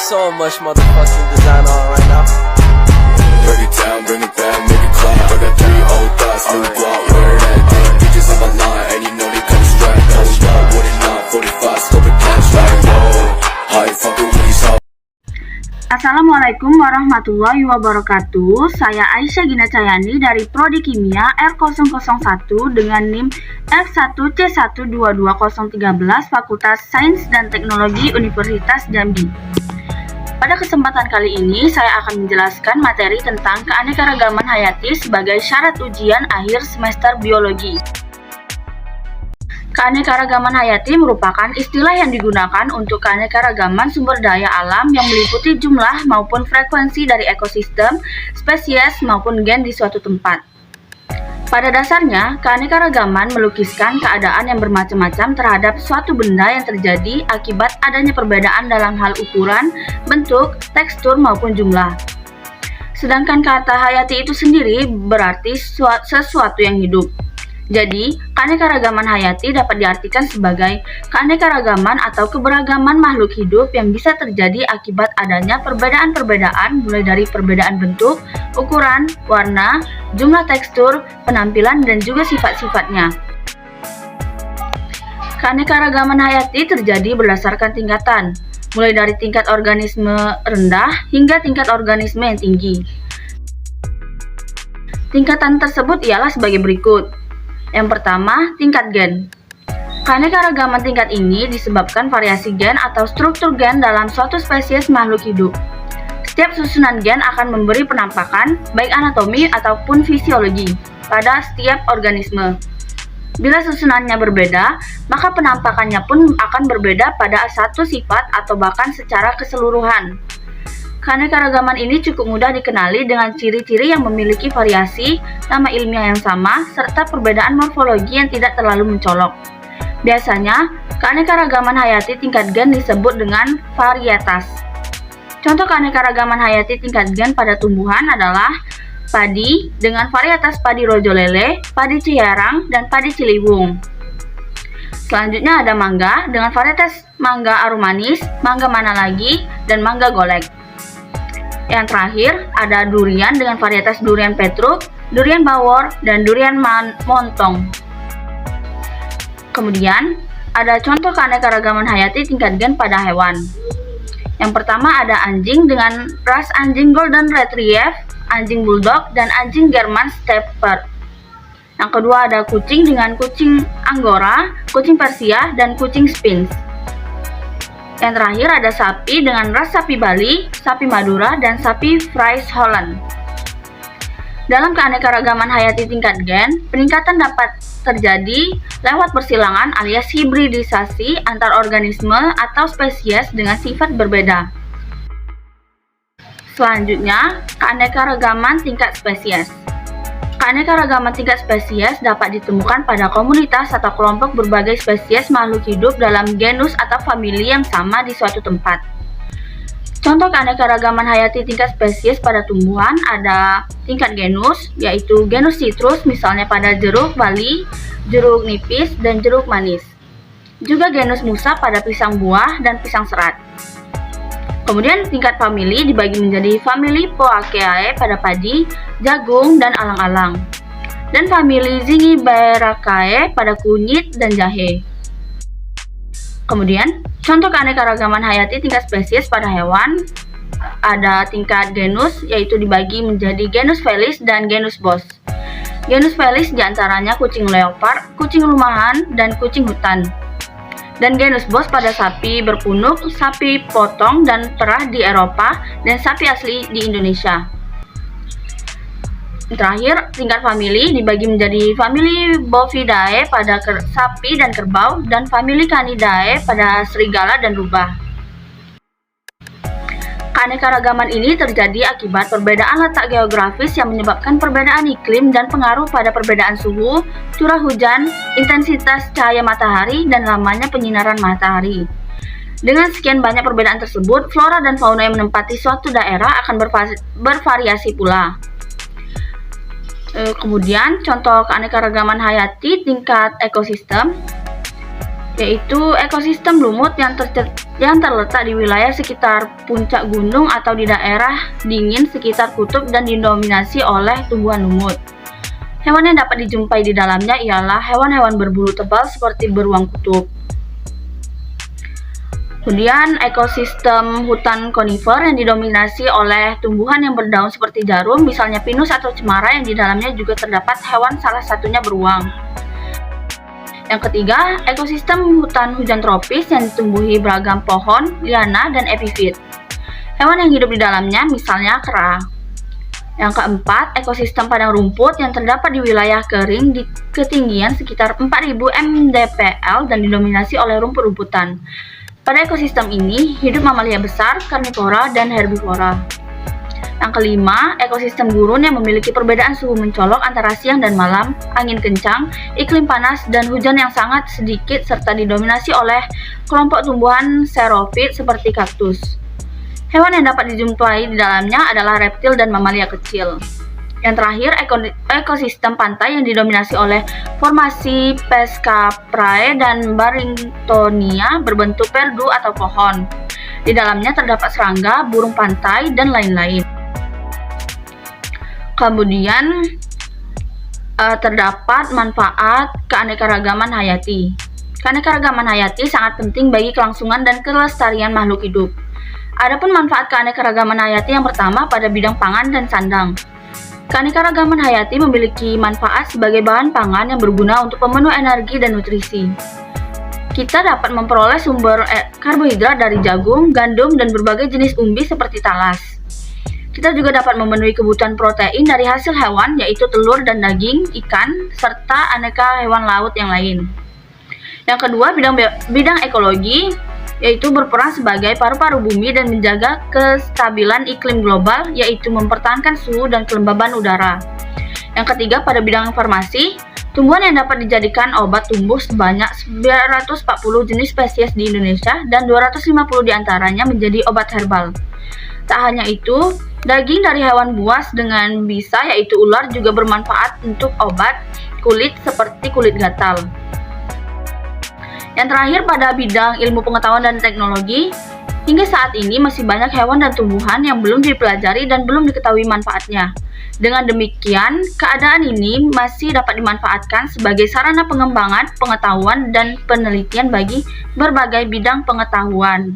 so much motherfucking design on right now. Break it down, bring it back, make it clap. I got 3 old thoughts, new guap, wear that thing. Bitches on my line, and you know they come strapped. Hold up, what it not, 45, scope it cash like, whoa. How you fucking with these hoes? Assalamualaikum warahmatullahi wabarakatuh. Saya Aisyah Gina Cayani dari Prodi Kimia R001 dengan NIM F1C122013 Fakultas Sains dan Teknologi Universitas Jambi. Pada kesempatan kali ini, saya akan menjelaskan materi tentang keanekaragaman hayati sebagai syarat ujian akhir semester biologi. Keanekaragaman hayati merupakan istilah yang digunakan untuk keanekaragaman sumber daya alam yang meliputi jumlah maupun frekuensi dari ekosistem, spesies, maupun gen di suatu tempat. Pada dasarnya, keanekaragaman melukiskan keadaan yang bermacam-macam terhadap suatu benda yang terjadi akibat adanya perbedaan dalam hal ukuran, bentuk, tekstur, maupun jumlah. Sedangkan kata hayati itu sendiri berarti sesuatu yang hidup. Jadi, keanekaragaman hayati dapat diartikan sebagai keanekaragaman atau keberagaman makhluk hidup yang bisa terjadi akibat adanya perbedaan-perbedaan mulai dari perbedaan bentuk, ukuran, warna, jumlah tekstur, penampilan, dan juga sifat-sifatnya. Keanekaragaman hayati terjadi berdasarkan tingkatan, mulai dari tingkat organisme rendah hingga tingkat organisme yang tinggi. Tingkatan tersebut ialah sebagai berikut. Yang pertama, tingkat gen. Keanekaragaman tingkat ini disebabkan variasi gen atau struktur gen dalam suatu spesies makhluk hidup. Setiap susunan gen akan memberi penampakan, baik anatomi ataupun fisiologi, pada setiap organisme. Bila susunannya berbeda, maka penampakannya pun akan berbeda pada satu sifat atau bahkan secara keseluruhan. Keanekaragaman ini cukup mudah dikenali dengan ciri-ciri yang memiliki variasi, nama ilmiah yang sama, serta perbedaan morfologi yang tidak terlalu mencolok. Biasanya, keanekaragaman hayati tingkat gen disebut dengan varietas. Contoh keanekaragaman hayati tingkat gen pada tumbuhan adalah padi dengan varietas padi rojolele, padi ciherang, dan padi ciliwung. Selanjutnya ada mangga dengan varietas mangga aromanis, mangga mana lagi, dan mangga golek. Yang terakhir, ada durian dengan varietas durian petruk, durian bawor, dan durian montong. Kemudian, ada contoh keanekaragaman hayati tingkat gen pada hewan. Yang pertama ada anjing dengan ras anjing Golden Retriever, anjing Bulldog, dan anjing German Shepherd. Yang kedua ada kucing dengan kucing Angora, kucing Persia, dan kucing Sphinx. Yang terakhir ada sapi dengan ras sapi Bali, sapi Madura, dan sapi Frise Holland. Dalam keanekaragaman hayati tingkat gen, peningkatan dapat terjadi lewat persilangan alias hibridisasi antar organisme atau spesies dengan sifat berbeda. Selanjutnya, keanekaragaman tingkat spesies. Keanekaragaman tingkat spesies dapat ditemukan pada komunitas atau kelompok berbagai spesies makhluk hidup dalam genus atau famili yang sama di suatu tempat. Contoh keanekaragaman hayati tingkat spesies pada tumbuhan ada tingkat genus, yaitu genus citrus misalnya pada jeruk bali, jeruk nipis, dan jeruk manis. Juga genus musa pada pisang buah dan pisang serat. Kemudian tingkat famili dibagi menjadi famili Poaceae pada padi, jagung, dan alang-alang. Dan famili Zingiberaceae pada kunyit dan jahe. Kemudian, contoh keanekaragaman hayati tingkat spesies pada hewan ada tingkat genus, yaitu dibagi menjadi genus Felis dan genus Bos. Genus Felis diantaranya kucing leopard, kucing rumahan, dan kucing hutan. Dan genus Bos pada sapi berpunuk, sapi potong dan perah di Eropa, dan sapi asli di Indonesia. Terakhir, tingkat famili dibagi menjadi famili Bovidae pada sapi dan kerbau, dan famili Canidae pada serigala dan rubah. Keanekaragaman ini terjadi akibat perbedaan letak geografis yang menyebabkan perbedaan iklim dan pengaruh pada perbedaan suhu, curah hujan, intensitas cahaya matahari, dan lamanya penyinaran matahari. Dengan sekian banyak perbedaan tersebut, flora dan fauna yang menempati suatu daerah akan bervariasi pula. Kemudian, contoh keanekaragaman hayati tingkat ekosistem. yaitu ekosistem lumut yang terletak di wilayah sekitar puncak gunung atau di daerah dingin sekitar kutub dan didominasi oleh tumbuhan lumut. Hewan yang dapat dijumpai di dalamnya ialah hewan-hewan berbulu tebal seperti beruang kutub. Kemudian ekosistem hutan konifer yang didominasi oleh tumbuhan yang berdaun seperti jarum, misalnya pinus atau cemara, yang di dalamnya juga terdapat hewan, salah satunya beruang. Yang ketiga, ekosistem hutan hujan tropis yang ditumbuhi beragam pohon, liana, dan epifit. Hewan yang hidup di dalamnya misalnya kera. Yang keempat, ekosistem padang rumput yang terdapat di wilayah kering di ketinggian sekitar 4000 mdpl dan didominasi oleh rumput-rumputan. Pada ekosistem ini, hidup mamalia besar, karnivora, dan herbivora. Yang kelima, ekosistem gurun yang memiliki perbedaan suhu mencolok antara siang dan malam, angin kencang, iklim panas, dan hujan yang sangat sedikit, serta didominasi oleh kelompok tumbuhan xerophyte seperti kaktus. Hewan yang dapat dijumpai di dalamnya adalah reptil dan mamalia kecil. Yang terakhir, ekosistem pantai yang didominasi oleh formasi Pescaprae dan Barringtonia berbentuk perdu atau pohon. Di dalamnya terdapat serangga, burung pantai, dan lain-lain. Kemudian terdapat manfaat keanekaragaman hayati. Keanekaragaman hayati sangat penting bagi kelangsungan dan kelestarian makhluk hidup. Adapun manfaat keanekaragaman hayati yang pertama pada bidang pangan dan sandang. Keanekaragaman hayati memiliki manfaat sebagai bahan pangan yang berguna untuk pemenuh energi dan nutrisi. Kita dapat memperoleh sumber karbohidrat dari jagung, gandum, dan berbagai jenis umbi seperti talas. Kita juga dapat memenuhi kebutuhan protein dari hasil hewan, yaitu telur dan daging, ikan, serta aneka hewan laut yang lain. Yang kedua, bidang ekologi, yaitu berperan sebagai paru-paru bumi dan menjaga kestabilan iklim global, yaitu mempertahankan suhu dan kelembaban udara. Yang ketiga, pada bidang farmasi, tumbuhan yang dapat dijadikan obat tumbuh sebanyak 940 jenis spesies di Indonesia dan 250 diantaranya menjadi obat herbal. Tak hanya itu, daging dari hewan buas dengan bisa, yaitu ular, juga bermanfaat untuk obat kulit seperti kulit gatal. Yang terakhir, pada bidang ilmu pengetahuan dan teknologi, hingga saat ini masih banyak hewan dan tumbuhan yang belum dipelajari dan belum diketahui manfaatnya. Dengan demikian, keadaan ini masih dapat dimanfaatkan sebagai sarana pengembangan pengetahuan dan penelitian bagi berbagai bidang pengetahuan.